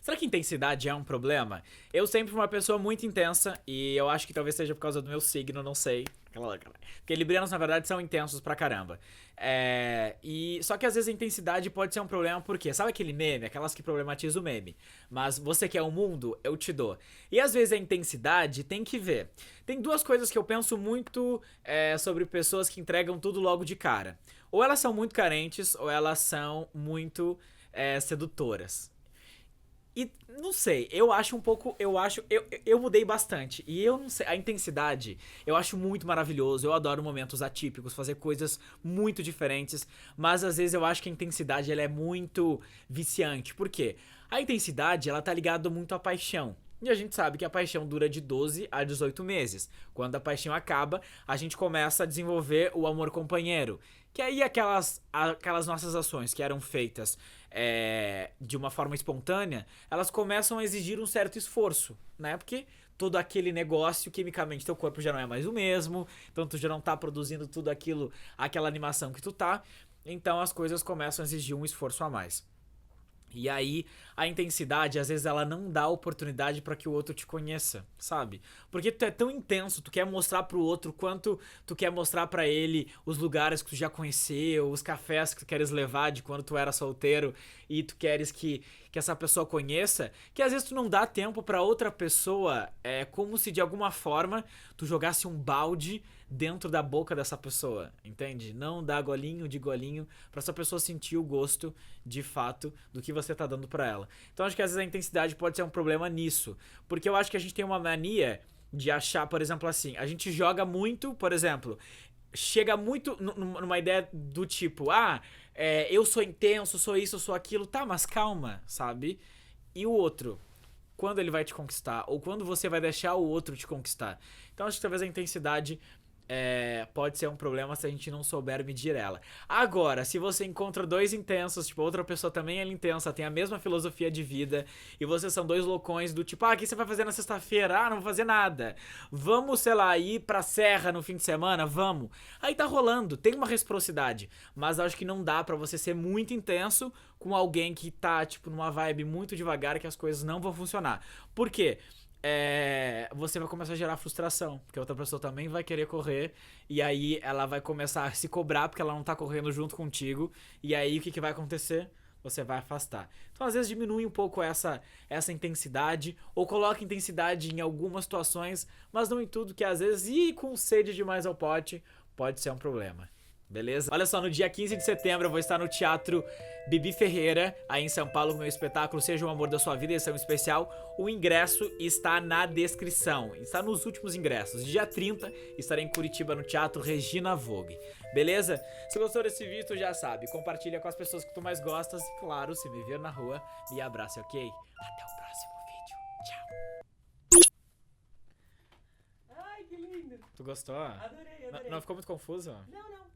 Será que intensidade é um problema? Eu sempre fui uma pessoa muito intensa e eu acho que talvez seja por causa do meu signo, não sei. Porque librianos, na verdade, são intensos pra caramba. Só que às vezes a intensidade pode ser um problema porque, sabe aquele meme? Aquelas que problematizam o meme. Mas você quer o mundo? Eu te dou. E às vezes a intensidade tem que ver. Tem duas coisas que eu penso muito sobre pessoas que entregam tudo logo de cara. Ou elas são muito carentes, ou elas são muito sedutoras. E não sei, eu acho um pouco. Eu mudei bastante. E eu não sei. A intensidade eu acho muito maravilhoso. Eu adoro momentos atípicos, fazer coisas muito diferentes. Mas às vezes eu acho que a intensidade ela é muito viciante. Por quê? A intensidade ela tá ligada muito à paixão. E a gente sabe que a paixão dura de 12 a 18 meses. Quando a paixão acaba, a gente começa a desenvolver o amor companheiro. Que aí aquelas nossas ações que eram feitas de uma forma espontânea, elas começam a exigir um certo esforço, né? Porque todo aquele negócio, quimicamente, teu corpo já não é mais o mesmo, então tu já não tá produzindo tudo aquilo, aquela animação que tu tá, então as coisas começam a exigir um esforço a mais. E aí, a intensidade, às vezes, ela não dá oportunidade pra que o outro te conheça, sabe? Porque tu é tão intenso, tu quer mostrar pro outro quanto tu quer mostrar pra ele os lugares que tu já conheceu, os cafés que tu queres levar de quando tu era solteiro e tu queres que essa pessoa conheça, que às vezes tu não dá tempo pra outra pessoa, é como se de alguma forma tu jogasse um balde dentro da boca dessa pessoa, entende? Não dá golinho de golinho pra essa pessoa sentir o gosto de fato do que você tá dando pra ela. Então acho que às vezes a intensidade pode ser um problema nisso, porque eu acho que a gente tem uma mania de achar, por exemplo, assim, a gente joga muito, por exemplo, chega muito numa ideia do tipo, eu sou intenso, sou isso, sou aquilo, tá, mas calma, sabe? E o outro, quando ele vai te conquistar, ou quando você vai deixar o outro te conquistar. Então acho que talvez a intensidade pode ser um problema se a gente não souber medir ela. Agora, se você encontra dois intensos, tipo, outra pessoa também é intensa, tem a mesma filosofia de vida, e vocês são dois loucões do tipo, o que você vai fazer na sexta-feira? Não vou fazer nada. Vamos, sei lá, ir pra serra no fim de semana? Vamos. Aí tá rolando, tem uma reciprocidade, mas acho que não dá pra você ser muito intenso com alguém que tá, tipo, numa vibe muito devagar que as coisas não vão funcionar. Por quê? Você vai começar a gerar frustração, porque a outra pessoa também vai querer correr, e aí ela vai começar a se cobrar porque ela não tá correndo junto contigo, e aí o que vai acontecer? Você vai afastar. Então, às vezes, diminui um pouco essa intensidade, ou coloca intensidade em algumas situações, mas não em tudo, que às vezes, ir com sede demais ao pote, pode ser um problema. Beleza? Olha só, no dia 15 de setembro eu vou estar no Teatro Bibi Ferreira, aí em São Paulo, com o meu espetáculo Seja o Amor da Sua Vida, edição especial. O ingresso está na descrição, está nos últimos ingressos. Dia 30 estarei em Curitiba no Teatro Regina Vogue. Beleza? Se gostou desse vídeo, tu já sabe, compartilha com as pessoas que tu mais gostas e, claro, se me ver na rua, me abrace, ok? Até o próximo vídeo. Tchau. Ai, que lindo. Tu gostou? Adorei, adorei. Não ficou muito confuso? Não, não.